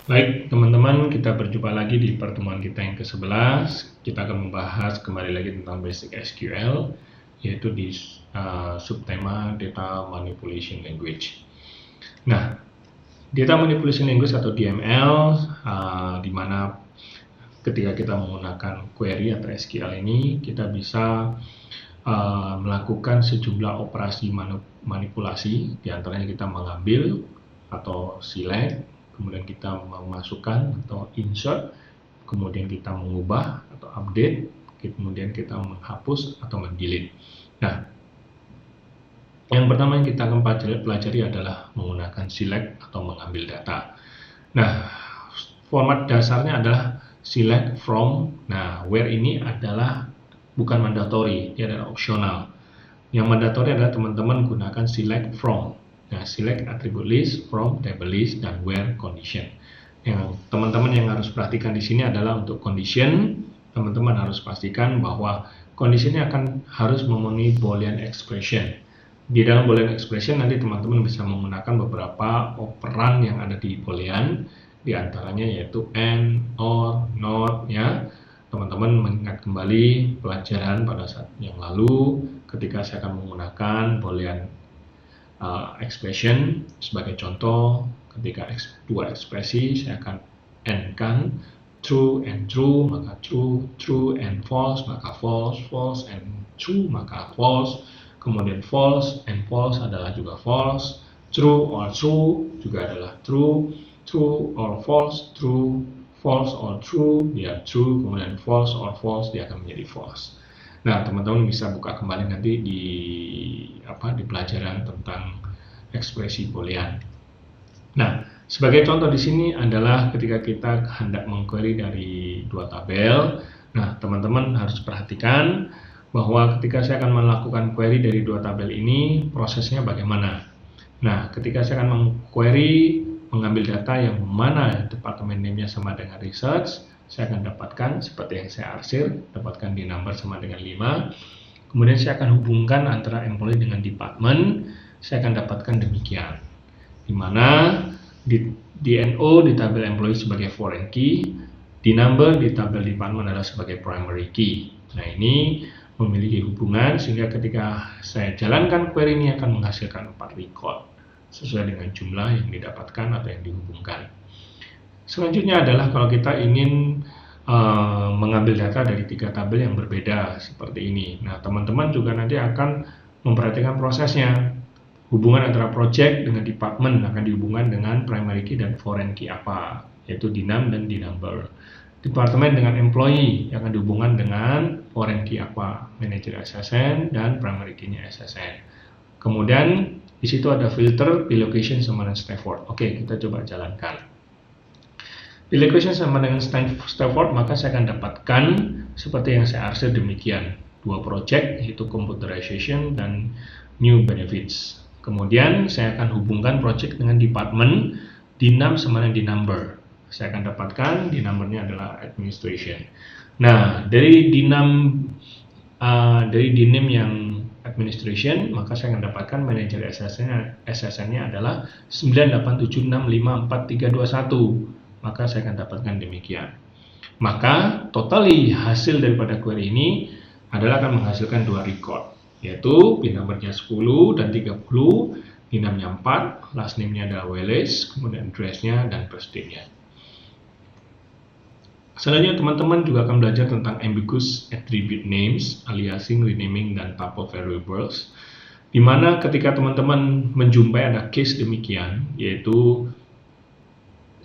Baik, teman-teman, kita berjumpa lagi di pertemuan kita yang ke-11. Kita akan membahas kembali lagi tentang basic SQL, yaitu di subtema Data Manipulation Language. Nah, Data Manipulation Language atau DML, di mana ketika kita menggunakan query atau SQL ini, kita bisa melakukan sejumlah operasi manipulasi. Di antaranya kita mengambil atau select, kemudian kita memasukkan atau insert, kemudian kita mengubah atau update, kemudian kita menghapus atau mendelete. Nah, yang pertama yang kita akan pelajari adalah menggunakan select atau mengambil data. Nah, format dasarnya adalah select from. Nah, where ini adalah bukan mandatory, dia adalah opsional. Yang mandatory adalah teman-teman gunakan select from. Nah, select attribute list, from table list, dan where condition. Yang teman-teman yang harus perhatikan di sini adalah untuk condition, teman-teman harus pastikan bahwa conditionnya harus memenuhi Boolean expression. Di dalam Boolean expression nanti teman-teman bisa menggunakan beberapa operan yang ada di Boolean, di antaranya yaitu and, or, not, ya. Teman-teman mengingat kembali pelajaran pada saat yang lalu ketika saya akan menggunakan Boolean expression. Sebagai contoh, ketika dua ekspresi saya akan and kan true and true, maka true, true and false, maka false, false and true, maka false, kemudian false and false adalah juga false, true or true juga adalah true, true or false, true, false or true, dia true, kemudian false or false, dia akan menjadi false. Nah, teman-teman bisa buka kembali nanti di pelajaran tentang ekspresi Boolean. Nah, sebagai contoh di sini adalah ketika kita hendak mengquery dari dua tabel. Nah, teman-teman harus perhatikan bahwa ketika saya akan melakukan query dari dua tabel ini, prosesnya bagaimana. Nah, ketika saya akan mengquery mengambil data yang mana departemen name-nya sama dengan research, saya akan dapatkan seperti yang saya arsir, dapatkan di number sama dengan 5. Kemudian saya akan hubungkan antara employee dengan department, saya akan dapatkan demikian. Di mana di DNO di tabel employee sebagai foreign key, di number di tabel department adalah sebagai primary key. Nah, ini memiliki hubungan sehingga ketika saya jalankan query ini akan menghasilkan 4 record sesuai dengan jumlah yang didapatkan atau yang dihubungkan. Selanjutnya adalah kalau kita ingin mengambil data dari 3 tabel yang berbeda seperti ini. Nah, teman-teman juga nanti akan memperhatikan prosesnya. Hubungan antara project dengan department akan dihubungkan dengan primary key dan foreign key apa, yaitu dinum dan dinumber. Departemen dengan employee yang akan dihubungkan dengan foreign key apa, manager SSN dan primary key-nya SSN. Kemudian di situ ada filter, location sama dengan Stafford. Oke, kita coba jalankan. Location sama dengan Stafford, maka saya akan dapatkan seperti yang saya arsir demikian. 2 project, yaitu computerization dan new benefits. Kemudian saya akan hubungkan project dengan department, dinum sama dengan dinumber. Saya akan dapatkan dinumbernya adalah administration. Nah, dari dinum yang administration, maka saya akan dapatkan manager SSN-nya adalah 987654321. Maka saya akan dapatkan demikian. Maka totally hasil daripada query ini adalah akan menghasilkan 2 record, yaitu pin number-nya 10 dan 30, dinamnya 4, last name-nya adalah Wallace, kemudian address-nya dan birth date-nya. Selanjutnya teman-teman juga akan belajar tentang ambiguous attribute names, aliasing, renaming, dan tuple variables, di mana ketika teman-teman menjumpai ada case demikian, yaitu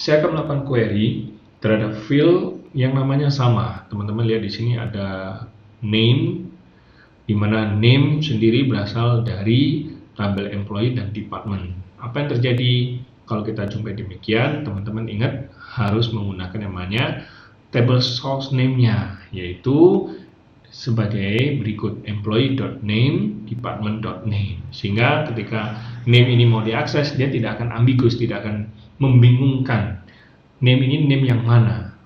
saya akan melakukan query terhadap field yang namanya sama. Teman-teman lihat di sini ada name, di mana name sendiri berasal dari tabel employee dan department. Apa yang terjadi kalau kita jumpai demikian? Teman-teman ingat harus menggunakan yang namanya table source name-nya, yaitu sebagai berikut: employee.name, department.name. Sehingga ketika name ini mau diakses, dia tidak akan ambigus, tidak akan membingungkan. Name ini name yang mana?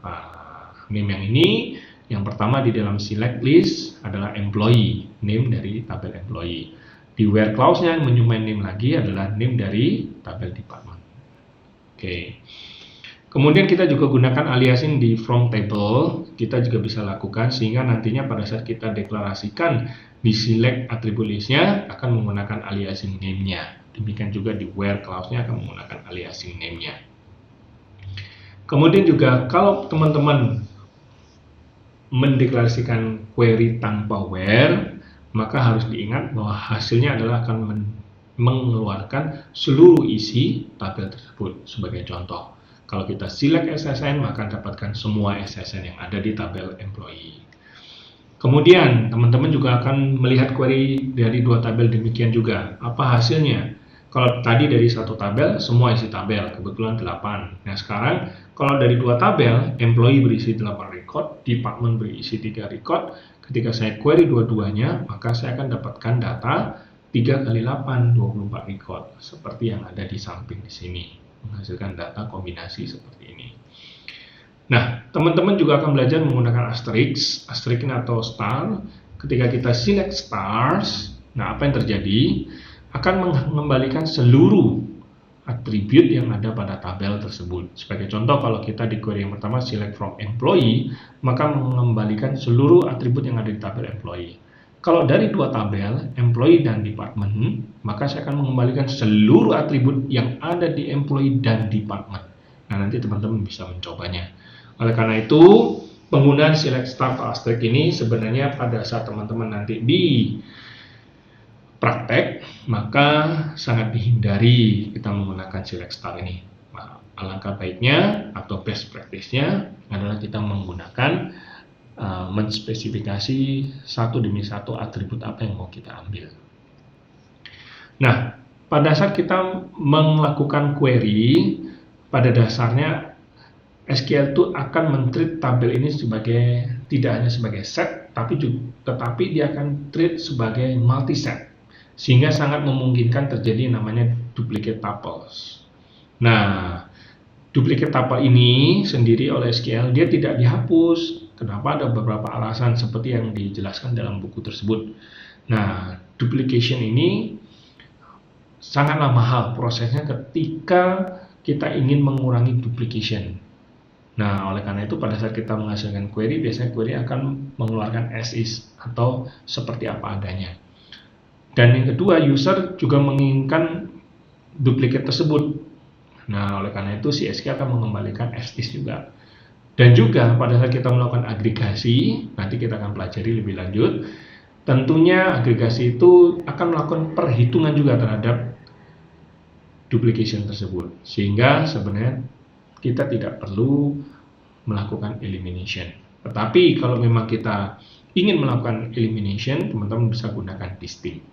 Name yang ini, yang pertama di dalam select list adalah employee, name dari tabel employee. Di where clause-nya menyummon name lagi adalah name dari tabel department. Oke. Kemudian kita juga gunakan aliasing di from table, kita juga bisa lakukan sehingga nantinya pada saat kita deklarasikan di select attribute list-nya akan menggunakan aliasing name-nya. Demikian juga di where clause-nya akan menggunakan aliasing name-nya. Kemudian juga kalau teman-teman mendeklarasikan query tanpa where, maka harus diingat bahwa hasilnya adalah akan mengeluarkan seluruh isi tabel tersebut. Sebagai contoh, kalau kita select SSN, maka dapatkan semua SSN yang ada di tabel employee. Kemudian, teman-teman juga akan melihat query dari dua tabel demikian juga. Apa hasilnya? Kalau tadi dari satu tabel, semua isi tabel, kebetulan 8. Nah, sekarang kalau dari dua tabel, employee berisi 8 record, department berisi 3 record. Ketika saya query dua-duanya, maka saya akan dapatkan data 3 kali 8, 24 record. Seperti yang ada di samping di sini. Menghasilkan data kombinasi seperti ini. Nah, teman-teman juga akan belajar menggunakan asterisk atau star. Ketika kita select stars, nah apa yang terjadi? Akan mengembalikan seluruh atribut yang ada pada tabel tersebut. Sebagai contoh, kalau kita di query yang pertama select from employee, maka mengembalikan seluruh atribut yang ada di tabel employee. Kalau dari dua tabel, employee dan department, maka saya akan mengembalikan seluruh atribut yang ada di employee dan department. Nah, nanti teman-teman bisa mencobanya. Oleh karena itu, penggunaan select star atau asterisk ini sebenarnya pada saat teman-teman nanti di praktek, maka sangat dihindari kita menggunakan select star ini. Nah, alangkah baiknya atau best practice-nya adalah kita menggunakan menspesifikasi satu demi satu atribut apa yang mau kita ambil. Nah, pada saat kita melakukan query, pada dasarnya SQL itu akan men-treat tabel ini sebagai tidak hanya sebagai set, tetapi dia akan treat sebagai multi-set, sehingga sangat memungkinkan terjadi namanya duplicate tuples. Nah, duplicate tuple ini sendiri oleh SQL dia tidak dihapus. Kenapa? Ada beberapa alasan seperti yang dijelaskan dalam buku tersebut. Nah, duplication ini sangatlah mahal prosesnya ketika kita ingin mengurangi duplication. Nah, oleh karena itu pada saat kita menghasilkan query, biasanya query akan mengeluarkan as is atau seperti apa adanya. Dan yang kedua, user juga menginginkan duplicate tersebut. Nah, oleh karena itu si SQL akan mengembalikan as is juga. Dan juga pada saat kita melakukan agregasi, nanti kita akan pelajari lebih lanjut, tentunya agregasi itu akan melakukan perhitungan juga terhadap duplication tersebut. Sehingga sebenarnya kita tidak perlu melakukan elimination. Tetapi kalau memang kita ingin melakukan elimination, teman-teman bisa gunakan distinct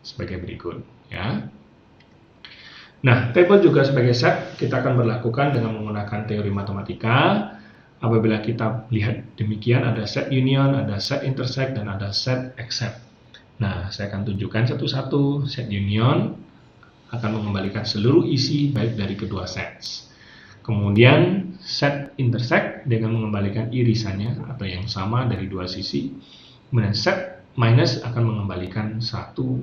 sebagai berikut. Ya. Nah, table juga sebagai set, kita akan berlakukan dengan menggunakan teori matematika. Apabila kita lihat demikian, ada set union, ada set intersect, dan ada set except. Nah, saya akan tunjukkan satu-satu. Set union akan mengembalikan seluruh isi baik dari kedua sets. Kemudian set intersect dengan mengembalikan irisannya atau yang sama dari dua sisi. Kemudian set minus akan mengembalikan satu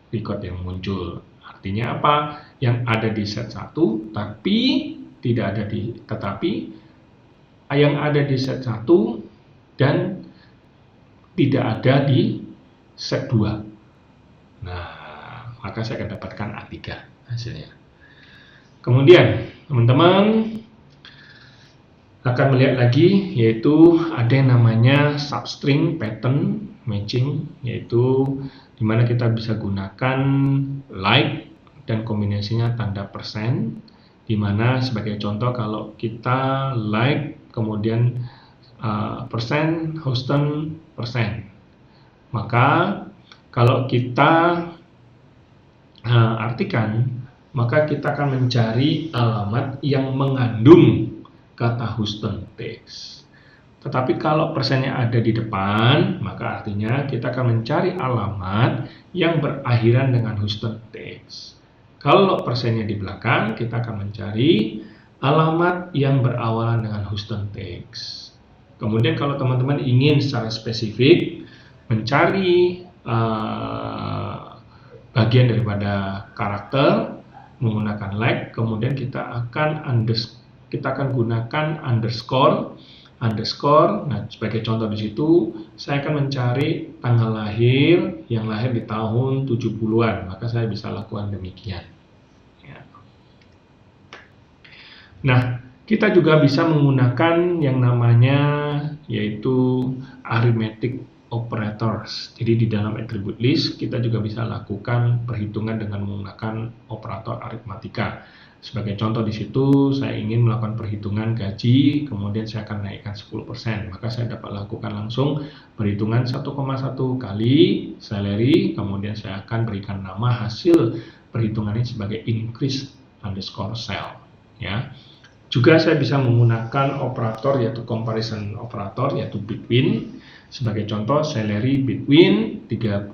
record yang muncul. Artinya apa? Yang ada di set 1 tapi tidak ada yang ada di set 1 dan tidak ada di set 2. Nah, maka saya akan dapatkan A3 hasilnya. Kemudian, teman-teman akan melihat lagi, yaitu ada yang namanya substring pattern matching, yaitu dimana kita bisa gunakan like dan kombinasinya tanda persen, dimana sebagai contoh kalau kita like kemudian persen Houston persen, maka kalau kita artikan, maka kita akan mencari alamat yang mengandung kata Houston text. Tetapi kalau persennya ada di depan, maka artinya kita akan mencari alamat yang berakhiran dengan Houston text. Kalau persennya di belakang, kita akan mencari alamat yang berawalan dengan Houston text. Kemudian kalau teman-teman ingin secara spesifik mencari bagian daripada karakter menggunakan like, kemudian kita akan gunakan underscore. Nah, sebagai contoh di situ, saya akan mencari tanggal lahir yang lahir di tahun 70-an, maka saya bisa lakukan demikian. Ya. Nah, kita juga bisa menggunakan yang namanya yaitu arithmetic operators. Jadi di dalam attribute list kita juga bisa lakukan perhitungan dengan menggunakan operator aritmatika. Sebagai contoh di situ, saya ingin melakukan perhitungan gaji, kemudian saya akan naikkan 10%. Maka saya dapat lakukan langsung perhitungan 1,1 kali salary, kemudian saya akan berikan nama hasil perhitungan ini sebagai increase underscore sell. Ya. Juga saya bisa menggunakan operator yaitu comparison operator yaitu between. Sebagai contoh, salary between 30.000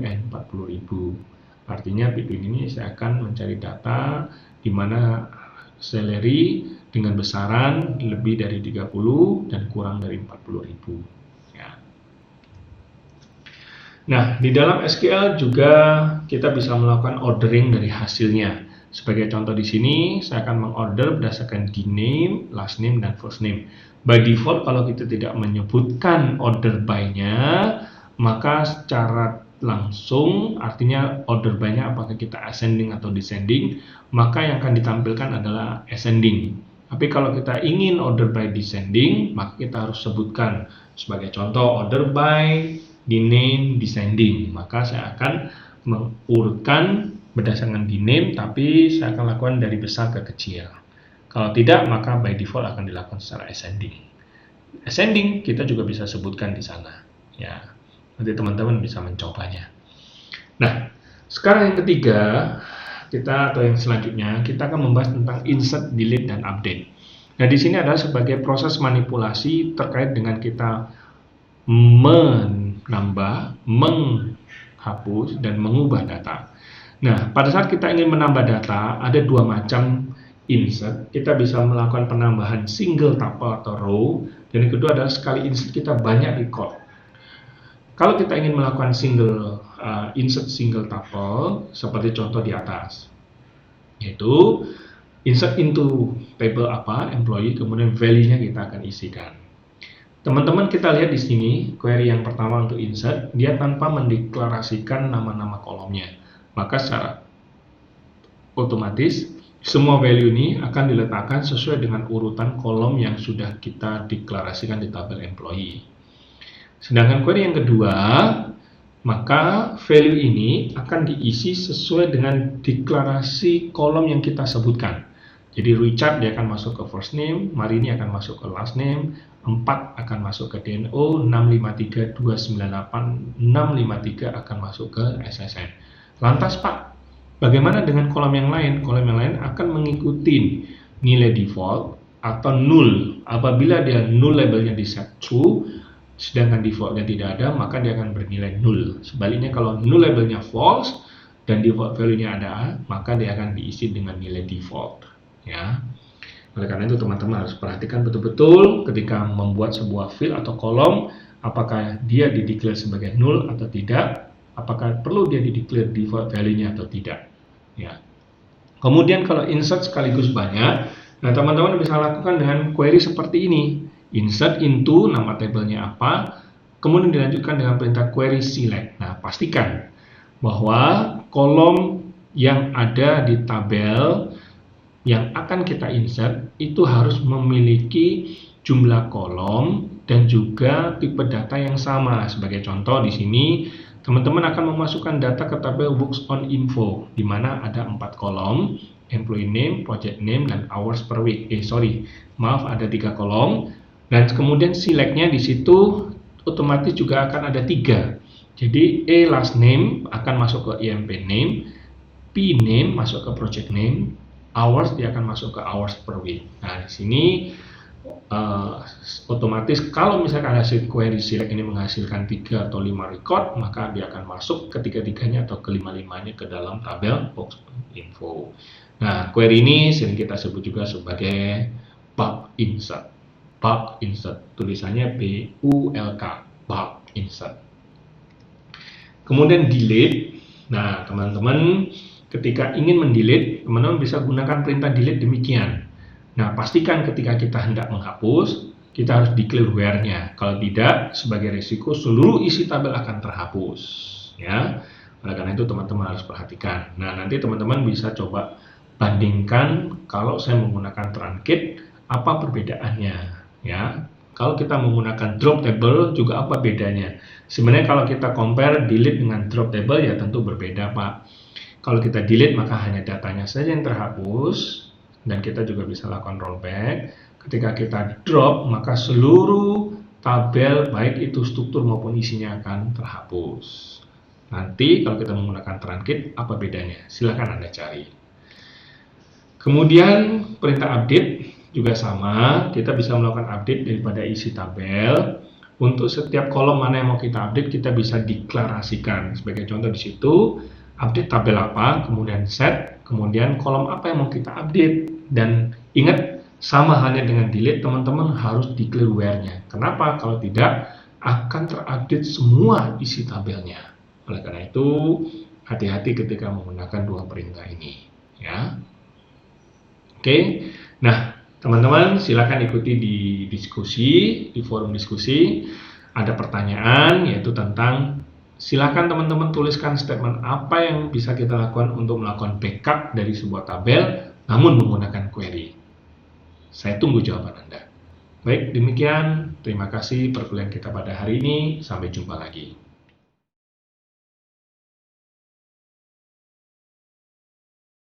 and 40.000. Artinya between ini saya akan mencari data di mana salary dengan besaran lebih dari 30 dan kurang dari 40.000. Ya. Nah, di dalam SQL juga kita bisa melakukan ordering dari hasilnya. Sebagai contoh di sini, saya akan mengorder berdasarkan the name, last name, dan first name. By default, kalau kita tidak menyebutkan order by-nya, maka secara langsung, artinya order by-nya apakah kita ascending atau descending, maka yang akan ditampilkan adalah ascending. Tapi kalau kita ingin order by descending, maka kita harus sebutkan. Sebagai contoh, order by the name descending. Maka saya akan mengurutkan berdasarkan the name, tapi saya akan lakukan dari besar ke kecil. Kalau tidak, maka by default akan dilakukan secara ascending. Ascending kita juga bisa sebutkan di sana. Ya. Nanti teman-teman bisa mencobanya. Nah, sekarang yang ketiga, atau yang selanjutnya, kita akan membahas tentang insert, delete, dan update. Nah, di sini adalah sebagai proses manipulasi terkait dengan kita menambah, menghapus, dan mengubah data. Nah, pada saat kita ingin menambah data, ada dua macam insert. Kita bisa melakukan penambahan single tuple atau row, dan yang kedua adalah sekali insert kita banyak record. Kalau kita ingin melakukan insert single tuple, seperti contoh di atas, yaitu insert into table apa, employee, kemudian value-nya kita akan isikan. Teman-teman kita lihat di sini, query yang pertama untuk insert, dia tanpa mendeklarasikan nama-nama kolomnya. Maka secara otomatis, semua value ini akan diletakkan sesuai dengan urutan kolom yang sudah kita deklarasikan di tabel employee. Sedangkan query yang kedua, maka value ini akan diisi sesuai dengan deklarasi kolom yang kita sebutkan. Jadi Richard dia akan masuk ke first name, Marini akan masuk ke last name, 4 akan masuk ke DNO, 653, 298, 653 akan masuk ke SSN. Lantas Pak, bagaimana dengan kolom yang lain? Kolom yang lain akan mengikuti nilai default atau null. Apabila dia null labelnya di set true, sedangkan defaultnya tidak ada, maka dia akan bernilai null. Sebaliknya kalau null labelnya false dan default value-nya ada, maka dia akan diisi dengan nilai default. Ya. Oleh karena itu teman-teman harus perhatikan betul-betul ketika membuat sebuah field atau kolom, apakah dia dideklar sebagai null atau tidak, apakah perlu dia dideklar default value-nya atau tidak. Ya. Kemudian kalau insert sekaligus banyak, nah teman-teman bisa lakukan dengan query seperti ini. Insert into, nama tabelnya apa, kemudian dilanjutkan dengan perintah query select. Nah, pastikan bahwa kolom yang ada di tabel yang akan kita insert itu harus memiliki jumlah kolom dan juga tipe data yang sama. Sebagai contoh di sini, teman-teman akan memasukkan data ke tabel works on info, di mana ada 4 kolom, employee name, project name, dan hours per week. Ada 3 kolom. Dan kemudian select-nya di situ otomatis juga akan ada 3. Jadi last name akan masuk ke EMP name, P name masuk ke project name, hours dia akan masuk ke hours per week. Nah, di sini otomatis kalau misalkan hasil query select ini menghasilkan 3 atau 5 record, maka dia akan masuk ketiga-tiganya atau kelima-limanya ke dalam tabel box info. Nah, query ini sering kita sebut juga sebagai bulk insert. Bulk insert, tulisannya BULK, bulk insert. Kemudian delete. Nah, teman-teman ketika ingin mendelete, teman-teman bisa gunakan perintah delete demikian. Nah, pastikan ketika kita hendak menghapus, kita harus declare where-nya. Kalau tidak, sebagai risiko seluruh isi tabel akan terhapus. Ya, oleh karena itu teman-teman harus perhatikan. Nah, nanti teman-teman bisa coba bandingkan kalau saya menggunakan truncate, apa perbedaannya. Ya, kalau kita menggunakan drop table juga apa bedanya. Sebenarnya kalau kita compare delete dengan drop table ya tentu berbeda, Pak. Kalau kita delete maka hanya datanya saja yang terhapus dan kita juga bisa lakukan rollback. Ketika kita drop maka seluruh tabel baik itu struktur maupun isinya akan terhapus. Nanti kalau kita menggunakan truncate apa bedanya? Silahkan Anda cari. Kemudian perintah update juga sama, kita bisa melakukan update daripada isi tabel. Untuk setiap kolom mana yang mau kita update, kita bisa deklarasikan. Sebagai contoh di situ, update tabel apa, kemudian set, kemudian kolom apa yang mau kita update. Dan ingat, sama halnya dengan delete, teman-teman harus declare where-nya. Kenapa? Kalau tidak, akan terupdate semua isi tabelnya. Oleh karena itu, hati-hati ketika menggunakan dua perintah ini. Ya. Oke, nah teman-teman silakan ikuti di diskusi, di forum diskusi. Ada pertanyaan yaitu tentang silakan teman-teman tuliskan statement apa yang bisa kita lakukan untuk melakukan backup dari sebuah tabel namun menggunakan query. Saya tunggu jawaban Anda. Baik, demikian. Terima kasih perkuliahan kita pada hari ini. Sampai jumpa lagi.